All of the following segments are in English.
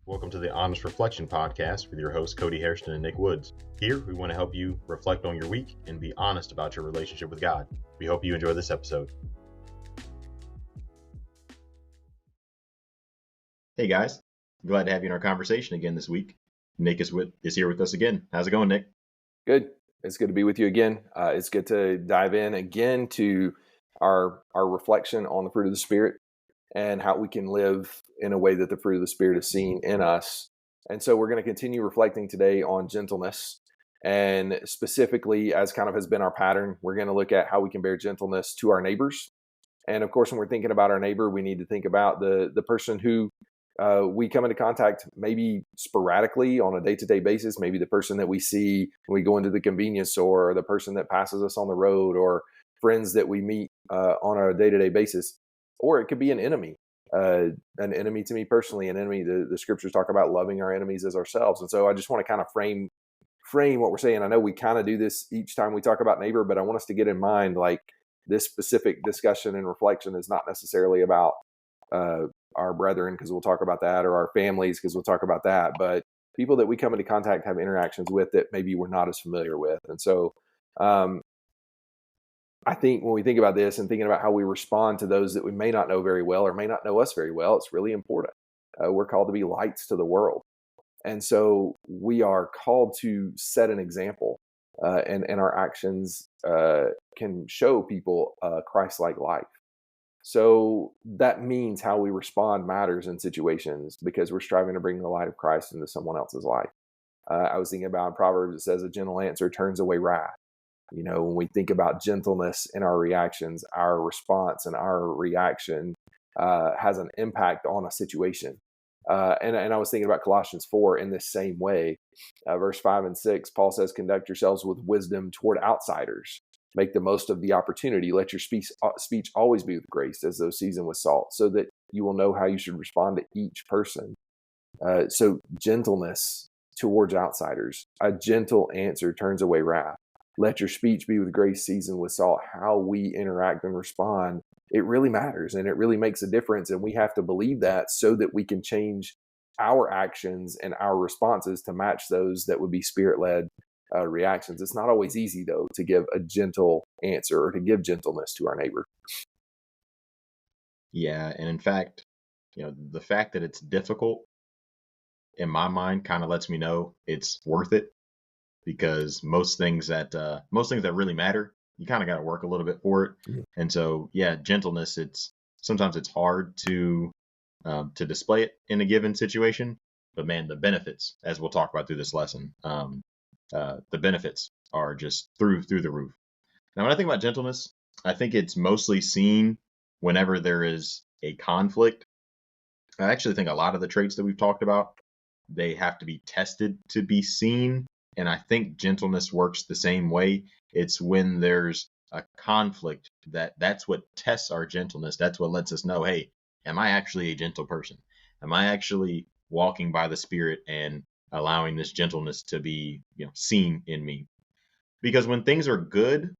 Welcome to the Honest Reflection Podcast with your hosts, Cody Hairston and Nick Woods. Here, we want to help you reflect on your week and be honest about your relationship with God. We hope you enjoy this episode. Hey guys, glad to have you in our conversation again this week. Nick is here with us again. How's it going, Nick? Good. It's good to be with you again. It's good to dive in again to our reflection on the fruit of the Spirit and how we can live in a way that the fruit of the Spirit is seen in us. And so we're going to continue reflecting today on gentleness. And specifically, as kind of has been our pattern, we're going to look at how we can bear gentleness to our neighbors. And of course, when we're thinking about our neighbor, we need to think about the person who we come into contact maybe sporadically on a day-to-day basis, maybe the person that we see when we go into the convenience store, or the person that passes us on the road, or friends that we meet on a day-to-day basis. Or it could be an enemy to me personally, an enemy. The scriptures talk about loving our enemies as ourselves. And so I just want to kind of frame what we're saying. I know we kind of do this each time we talk about neighbor, but I want us to get in mind, like, this specific discussion and reflection is not necessarily about our brethren, because we'll talk about that, or our families, because we'll talk about that, but people that we come into contact, have interactions with that maybe we're not as familiar with. And so I think when we think about this and thinking about how we respond to those that we may not know very well or may not know us very well, it's really important. We're called to be lights to the world. And so we are called to set an example, and our actions can show people a Christ-like life. So that means how we respond matters in situations, because we're striving to bring the light of Christ into someone else's life. I was thinking about in Proverbs, it says a gentle answer turns away wrath. You know, when we think about gentleness in our reactions, our response and our reaction has an impact on a situation. And I was thinking about Colossians 4 in this same way. Verse 5 and 6, Paul says, conduct yourselves with wisdom toward outsiders. Make the most of the opportunity. Let your speech always be with grace, as though seasoned with salt, so that you will know how you should respond to each person. So gentleness towards outsiders. A gentle answer turns away wrath. Let your speech be with grace, seasoned with salt. How we interact and respond, it really matters, and it really makes a difference. And we have to believe that so that we can change our actions and our responses to match those that would be Spirit-led reactions. It's not always easy, though, to give a gentle answer or to give gentleness to our neighbor. Yeah, and in fact, the fact that it's difficult, in my mind, kind of lets me know it's worth it, because most things that really matter, you kind of got to work a little bit for it. Mm-hmm. And so, yeah, gentleness, sometimes it's hard to display it in a given situation, but man, the benefits, as we'll talk about through this lesson, the benefits are just through the roof. Now, when I think about gentleness, I think it's mostly seen whenever there is a conflict. I actually think a lot of the traits that we've talked about, they have to be tested to be seen. And I think gentleness works the same way. It's when there's a conflict that's what tests our gentleness. That's what lets us know, hey, am I actually a gentle person? Am I actually walking by the Spirit and allowing this gentleness to be seen in me? Because when things are good,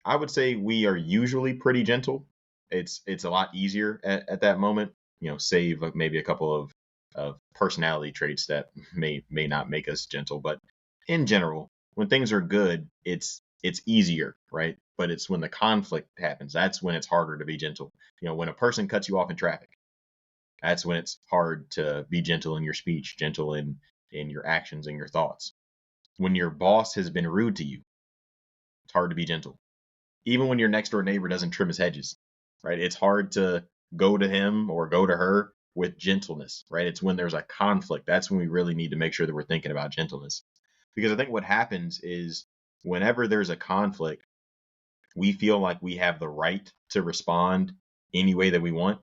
I would say we are usually pretty gentle. It's a lot easier at that moment, save maybe a couple of personality traits that may not make us gentle. But in general, when things are good, it's easier, right? But it's when the conflict happens, that's when it's harder to be gentle. When a person cuts you off in traffic, that's when it's hard to be gentle in your speech, gentle in your actions and your thoughts. When your boss has been rude to you, it's hard to be gentle. Even when your next door neighbor doesn't trim his hedges, right? It's hard to go to him or go to her with gentleness, right? It's when there's a conflict. That's when we really need to make sure that we're thinking about gentleness. Because I think what happens is whenever there's a conflict, we feel like we have the right to respond any way that we want.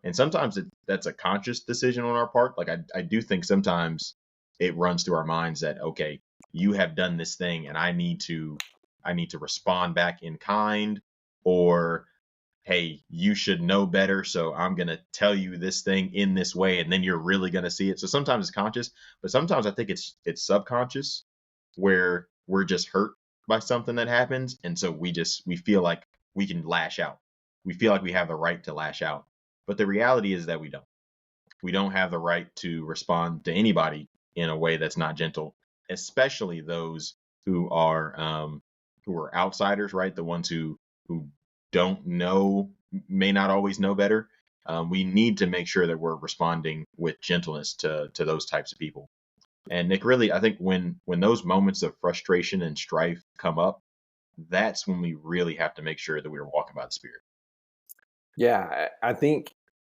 And sometimes that's a conscious decision on our part. Like I do think sometimes it runs through our minds that, okay, you have done this thing and I need to respond back in kind, or, hey, you should know better, so I'm going to tell you this thing in this way, and then you're really going to see it. So sometimes it's conscious, but sometimes I think it's subconscious, where we're just hurt by something that happens, and so we feel like we can lash out. We feel like we have the right to lash out. But the reality is that we don't. We don't have the right to respond to anybody in a way that's not gentle, especially those who are outsiders, right? The ones who don't know, may not always know better. We need to make sure that we're responding with gentleness to those types of people. And Nick, really, I think when those moments of frustration and strife come up, that's when we really have to make sure that we're walking by the Spirit. Yeah, I think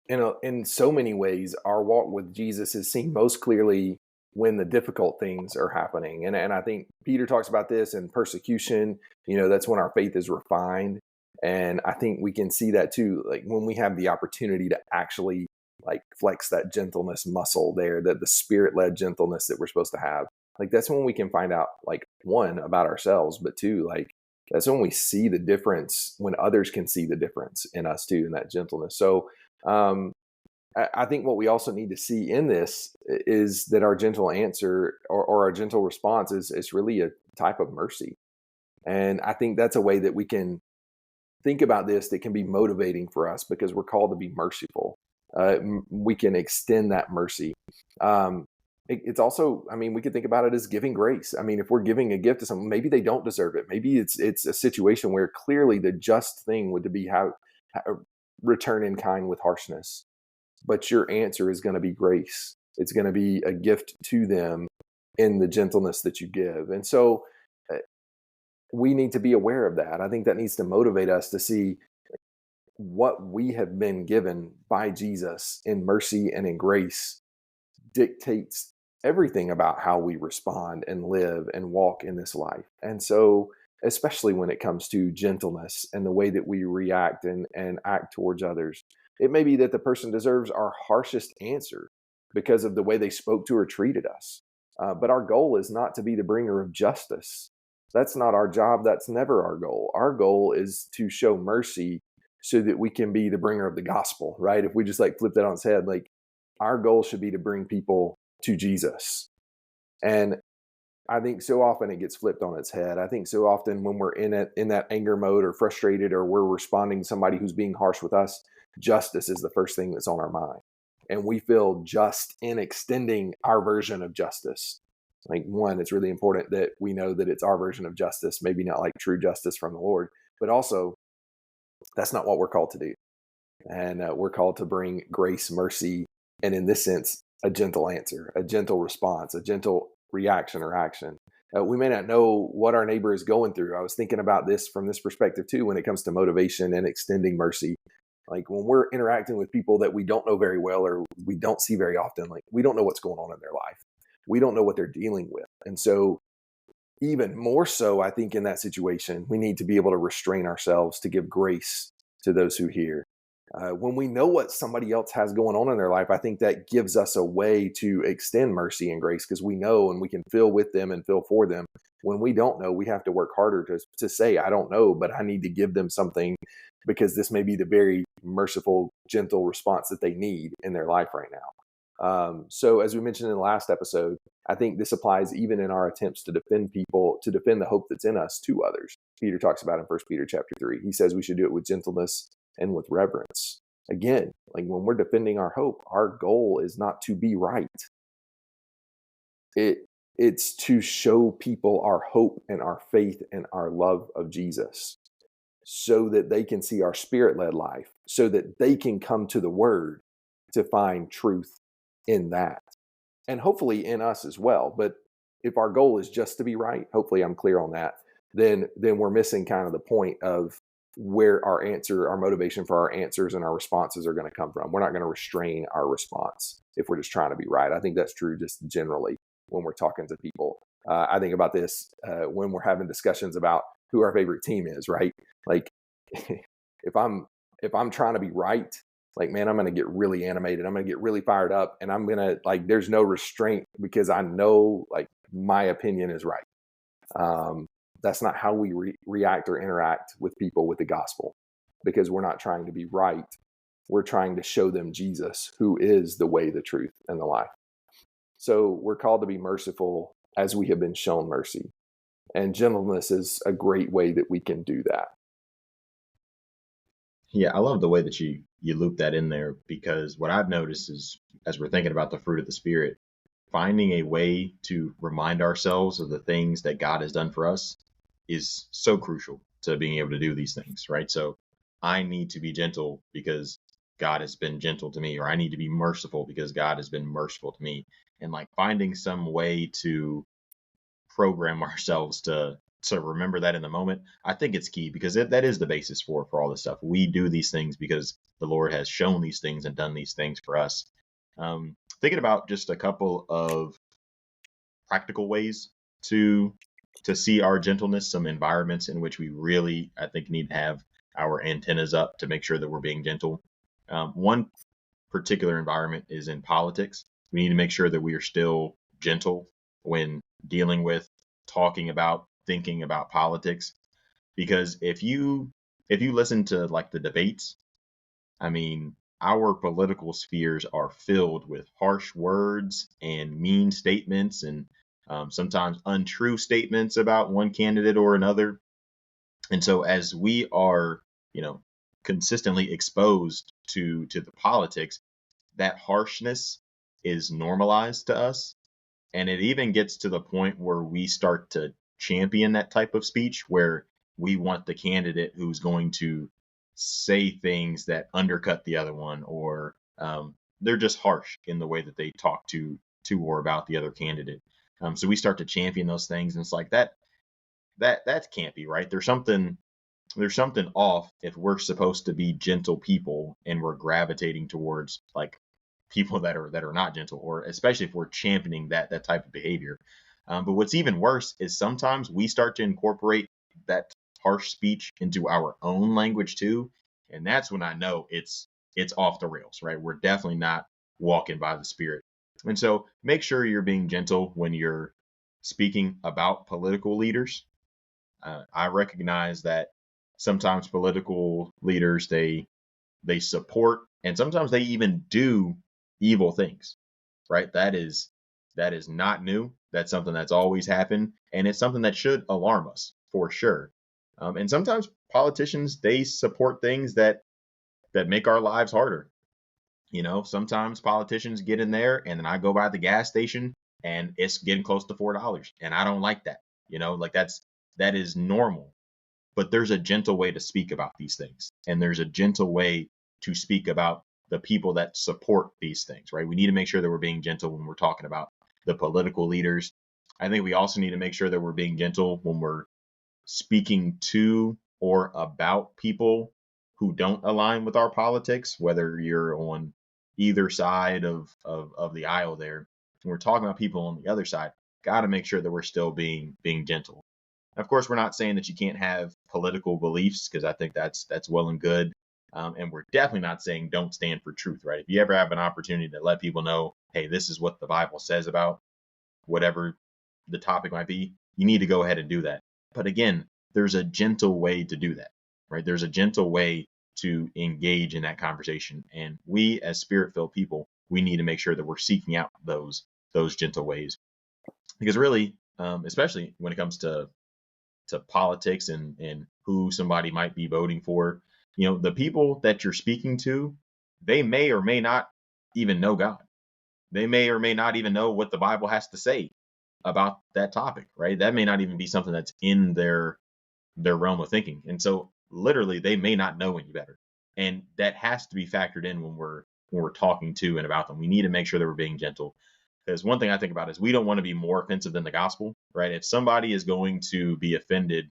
in so many ways, our walk with Jesus is seen most clearly when the difficult things are happening. And I think Peter talks about this in persecution. That's when our faith is refined. And I think we can see that too, like when we have the opportunity to actually like flex that gentleness muscle there, that the spirit-led gentleness that we're supposed to have. Like that's when we can find out, like, one, about ourselves, but two, like that's when we see the difference, when others can see the difference in us too, in that gentleness. So um, I think what we also need to see in this is that our gentle answer, or our gentle response is really a type of mercy. And I think that's a way that we can think about this that can be motivating for us, because we're called to be merciful. We can extend that mercy. It's also, I mean, we could think about it as giving grace. I mean, if we're giving a gift to someone, maybe they don't deserve it. Maybe it's a situation where clearly the just thing would be how return in kind with harshness, but your answer is going to be grace. It's going to be a gift to them in the gentleness that you give. And so we need to be aware of that. I think that needs to motivate us to see what we have been given by Jesus in mercy and in grace dictates everything about how we respond and live and walk in this life. And so, especially when it comes to gentleness and the way that we react and act towards others, it may be that the person deserves our harshest answer because of the way they spoke to or treated us. But our goal is not to be the bringer of justice. That's not our job. That's never our goal. Our goal is to show mercy so that we can be the bringer of the gospel, right? If we just like flip that on its head, like our goal should be to bring people to Jesus. And I think so often it gets flipped on its head. I think so often when we're in that anger mode or frustrated, or we're responding to somebody who's being harsh with us, justice is the first thing that's on our mind. And we feel just in extending our version of justice. Like, one, it's really important that we know that it's our version of justice, maybe not like true justice from the Lord, but also that's not what we're called to do. And we're called to bring grace, mercy, and in this sense, a gentle answer, a gentle response, a gentle reaction or action. We may not know what our neighbor is going through. I was thinking about this from this perspective too, when it comes to motivation and extending mercy. Like when we're interacting with people that we don't know very well or we don't see very often, like we don't know what's going on in their life. We don't know what they're dealing with. And so even more so, I think in that situation, we need to be able to restrain ourselves to give grace to those who hear. When we know what somebody else has going on in their life, I think that gives us a way to extend mercy and grace, because we know and we can feel with them and feel for them. When we don't know, we have to work harder to say, I don't know, but I need to give them something, because this may be the very merciful, gentle response that they need in their life right now. So as we mentioned in the last episode, I think this applies even in our attempts to defend people, to defend the hope that's in us to others. Peter talks about in 1 Peter chapter 3. He says we should do it with gentleness and with reverence. Again, like when we're defending our hope, our goal is not to be right. It's to show people our hope and our faith and our love of Jesus, so that they can see our spirit-led life, so that they can come to the word to find truth in that, and hopefully in us as well. But if our goal is just to be right, hopefully I'm clear on that, then we're missing kind of the point of where our motivation for our answers and our responses are going to come from. We're not going to restrain our response if we're just trying to be right. I think that's true just generally when we're talking to people. I think about this when we're having discussions about who our favorite team is, right? Like if I'm trying to be right, like, man, I'm going to get really animated. I'm going to get really fired up, and I'm going to, like, there's no restraint, because I know, like, my opinion is right. That's not how we react or interact with people with the gospel, because we're not trying to be right. We're trying to show them Jesus, who is the way, the truth, and the life. So we're called to be merciful as we have been shown mercy. And gentleness is a great way that we can do that. Yeah, I love the way that you loop that in there, because what I've noticed is, as we're thinking about the fruit of the spirit, finding a way to remind ourselves of the things that God has done for us is so crucial to being able to do these things, right? So I need to be gentle because God has been gentle to me, or I need to be merciful because God has been merciful to me. And like finding some way to program ourselves to remember that in the moment, I think it's key, because that is the basis for all this stuff. We do these things because the Lord has shown these things and done these things for us. Thinking about just a couple of practical ways to see our gentleness, some environments in which we really, I think, need to have our antennas up to make sure that we're being gentle. One particular environment is in politics. We need to make sure that we are still gentle when dealing with, talking about, thinking about politics. Because if you listen to like the debates, I mean, our political spheres are filled with harsh words and mean statements, and sometimes untrue statements about one candidate or another. And so as we are, you know, consistently exposed to the politics, that harshness is normalized to us. And it even gets to the point where we start to champion that type of speech, where we want the candidate who's going to say things that undercut the other one, or they're just harsh in the way that they talk to or about the other candidate. So we start to champion those things, and it's like that can't be right. There's something off if we're supposed to be gentle people and we're gravitating towards like people that are not gentle, or especially if we're championing that type of behavior. But what's even worse is sometimes we start to incorporate that harsh speech into our own language too, and that's when I know it's off the rails, right? We're definitely not walking by the Spirit. And so make sure you're being gentle when you're speaking about political leaders. I recognize that sometimes political leaders, they support, and sometimes they even do evil things, right? That is not new. That's something that's always happened, and it's something that should alarm us for sure. And sometimes politicians, they support things that make our lives harder. Sometimes politicians get in there, and then I go by the gas station and it's getting close to $4, and I don't like that. Like that is normal. But there's a gentle way to speak about these things, and there's a gentle way to speak about the people that support these things, right? We need to make sure that we're being gentle when we're talking about the political leaders. I think we also need to make sure that we're being gentle when we're speaking to or about people who don't align with our politics, whether you're on either side of the aisle there. When we're talking about people on the other side, got to make sure that we're still being gentle. Of course, we're not saying that you can't have political beliefs, because I think that's well and good. And we're definitely not saying don't stand for truth, right? If you ever have an opportunity to let people know, hey, this is what the Bible says about whatever the topic might be, you need to go ahead and do that. But again, there's a gentle way to do that, right? There's a gentle way to engage in that conversation. And we, as spirit-filled people, we need to make sure that we're seeking out those gentle ways. Because really, especially when it comes to politics and who somebody might be voting for, the people that you're speaking to, they may or may not even know God. They may or may not even know what the Bible has to say about that topic, right? That may not even be something that's in their realm of thinking. And so literally they may not know any better. And that has to be factored in when we're talking to and about them. We need to make sure that we're being gentle. Because one thing I think about is we don't want to be more offensive than the gospel, right? If somebody is going to be offended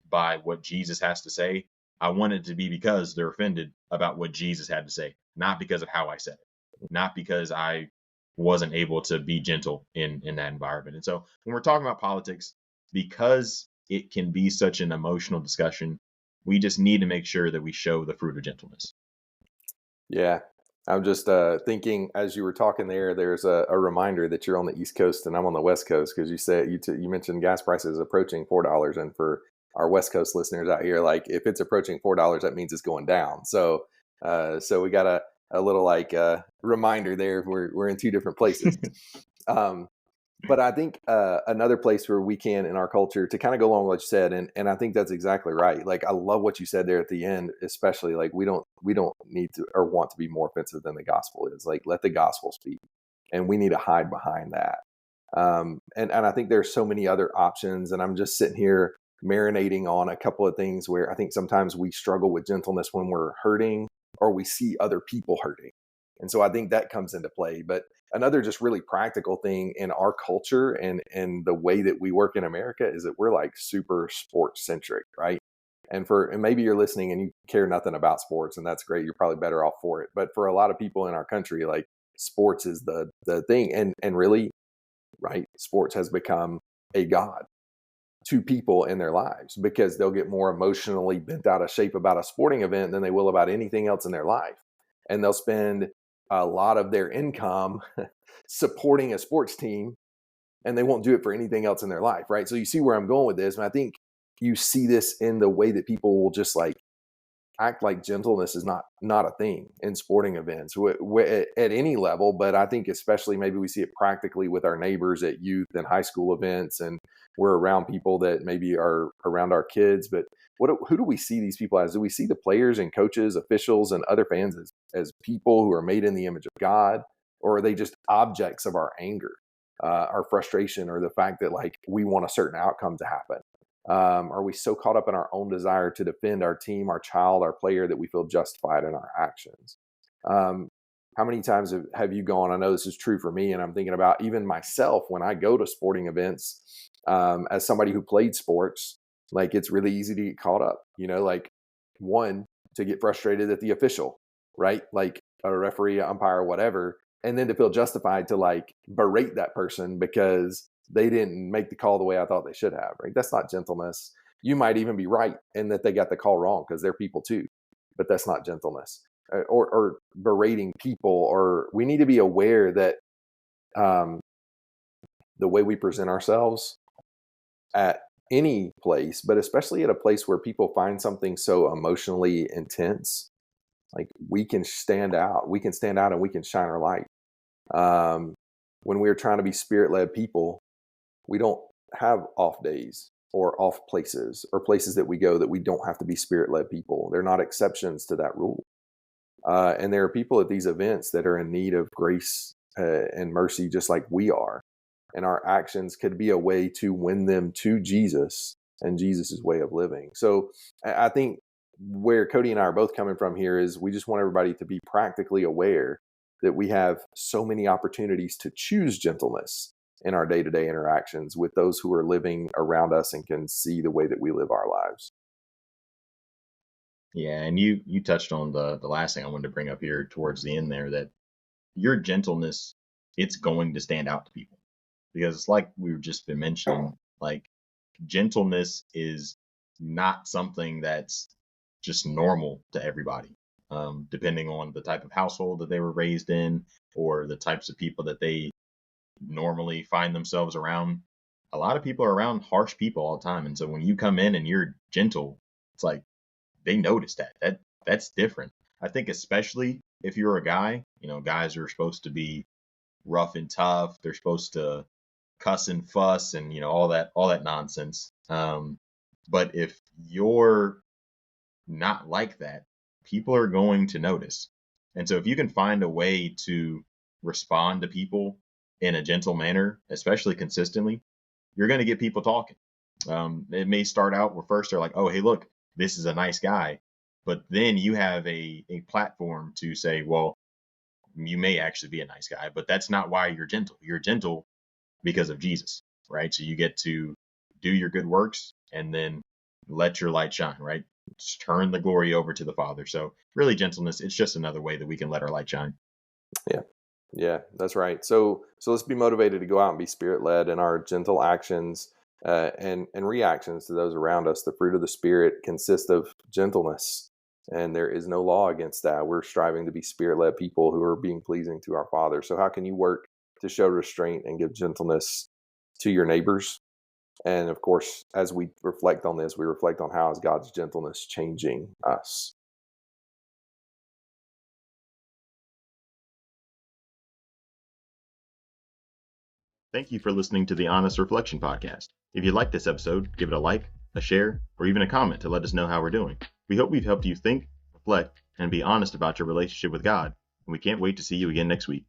by what Jesus has to say, I want it to be because they're offended about what Jesus had to say, not because of how I said it, not because I wasn't able to be gentle in that environment. And so when we're talking about politics, because it can be such an emotional discussion, we just need to make sure that we show the fruit of gentleness. Yeah. I'm just thinking as you were talking there, there's a reminder that you're on the East Coast and I'm on the West Coast, because you said you mentioned gas prices approaching $4, and for our West Coast listeners out here, like if it's approaching $4, that means it's going down. So we got a little like reminder there. We're in two different places. Um, But I think another place where we can in our culture to kind of go along with what you said, and I think that's exactly right. Like I love what you said there at the end, especially like we don't need to or want to be more offensive than the gospel is. Like let the gospel speak, and we need to hide behind that. And I think there's so many other options, and I'm just sitting here marinating on a couple of things where I think sometimes we struggle with gentleness when we're hurting or we see other people hurting. And so I think that comes into play. But another just really practical thing in our culture and the way that we work in America is that we're like super sports centric, right? And maybe you're listening and you care nothing about sports, and that's great. You're probably better off for it. But for a lot of people in our country, like sports is the thing. And really, right, sports has become a god to people in their lives because they'll get more emotionally bent out of shape about a sporting event than they will about anything else in their life. And they'll spend a lot of their income supporting a sports team, and they won't do it for anything else in their life, right? So you see where I'm going with this. And I think you see this in the way that people will just like act like gentleness is not a thing in sporting events at any level. But I think especially maybe we see it practically with our neighbors at youth and high school events, and we're around people that maybe are around our kids. But who do we see these people as? Do we see the players and coaches, officials, and other fans as people who are made in the image of God, or are they just objects of our anger, our frustration, or the fact that like we want a certain outcome to happen? Are we so caught up in our own desire to defend our team, our child, our player that we feel justified in our actions? Um, how many times have you gone? I know this is true for me, and I'm thinking about even myself when I go to sporting events. As somebody who played sports, like it's really easy to get caught up. Like one to get frustrated at the official, right? Like a referee, umpire, whatever, and then to feel justified to like berate that person because they didn't make the call the way I thought they should have, right? That's not gentleness. You might even be right in that they got the call wrong because they're people too, but that's not gentleness. Or berating people, or we need to be aware that um, the way we present ourselves at any place, but especially at a place where people find something so emotionally intense, like we can stand out. We can stand out and we can shine our light. When we're trying to be spirit-led people, we don't have off days or off places or places that we go that we don't have to be spirit-led people. They're not exceptions to that rule. And there are people at these events that are in need of grace and mercy, just like we are. And our actions could be a way to win them to Jesus and Jesus's way of living. So I think where Cody and I are both coming from here is we just want everybody to be practically aware that we have so many opportunities to choose gentleness in our day-to-day interactions with those who are living around us and can see the way that we live our lives. Yeah, and you touched on the last thing I wanted to bring up here towards the end there, that your gentleness, it's going to stand out to people, because it's like we've just been mentioning, like gentleness is not something that's just normal to everybody, depending on the type of household that they were raised in or the types of people that they normally find themselves around. A lot of people are around harsh people all the time, and so when you come in and you're gentle, it's like they notice that's different. I think especially if you're a guy, guys are supposed to be rough and tough. They're supposed to cuss and fuss and all that nonsense. But if you're not like that, people are going to notice. And so if you can find a way to respond to people in a gentle manner, especially consistently, you're going to get people talking. It may start out where first they're like, oh, hey, look, this is a nice guy. But then you have a platform to say, well, you may actually be a nice guy, but that's not why you're gentle. You're gentle because of Jesus, right? So you get to do your good works and then let your light shine, right? Just turn the glory over to the Father. So really gentleness, it's just another way that we can let our light shine. Yeah. Yeah, that's right. So let's be motivated to go out and be spirit led in our gentle actions and reactions to those around us. The fruit of the Spirit consists of gentleness, and there is no law against that. We're striving to be spirit led people who are being pleasing to our Father. So how can you work to show restraint and give gentleness to your neighbors? And of course, as we reflect on this, we reflect on how is God's gentleness changing us. Thank you for listening to the Honest Reflection Podcast. If you liked this episode, give it a like, a share, or even a comment to let us know how we're doing. We hope we've helped you think, reflect, and be honest about your relationship with God, and we can't wait to see you again next week.